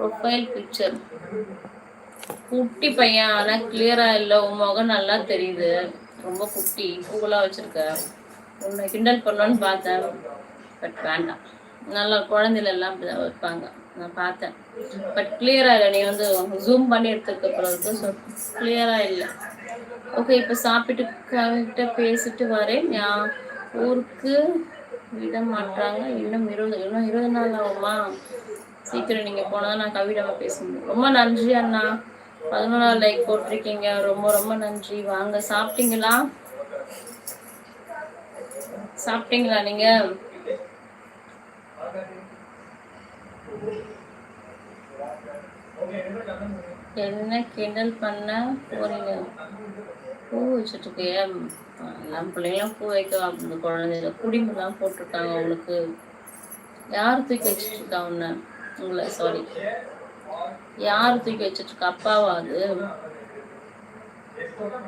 Profile picture குட்டி பையன், ஆனா கிளியரா இல்லை. உன் முகம் நல்லா தெரியுது, ரொம்ப குட்டி பூவெல்லாம் வச்சிருக்க. உன்னை கிண்டல் பண்ணோன்னு பார்த்தேன், பட் வேண்டாம். நல்லா குழந்தைல எல்லாம் அப்படிதான் வைப்பாங்க, நான் பார்த்தேன். பட் கிளியரா இல்லை. நீ வந்து ஜூம் பண்ணி எடுத்துருக்க பிறகு ஸோ கிளியரா இல்லை. ஓகே, இப்போ சாப்பிட்டு கவிட்ட பேசிட்டு வரேன். ஊருக்கு விட மாட்டாங்க. இன்னும் 20 நாள் ஆகுமா? சீக்கிரம் நீங்க போனா நான் கவிடாம பேச முடியும். ரொம்ப நன்றி அண்ணா, 11 லைக் போட்டிருக்கீங்க, ரொம்ப ரொம்ப நன்றி. வாங்க, சாப்பிட்டீங்களா? சாப்பிட்டீங்களா நீங்க? என்ன கிண்டல் பண்ண போறீங்க? பூ வச்சுட்டு இருக்கியா? எல்லாம் பிள்ளைங்களும் பூ வைக்க அந்த குழந்தைங்க குடிமெல்லாம் போட்டிருக்காங்க. அவங்களுக்கு யார் தூக்கி வச்சுட்டு இருக்கா உங்களை? சாரி, யார் தூக்கி வச்சுட்டு இருக்கா? அப்பாவா அது?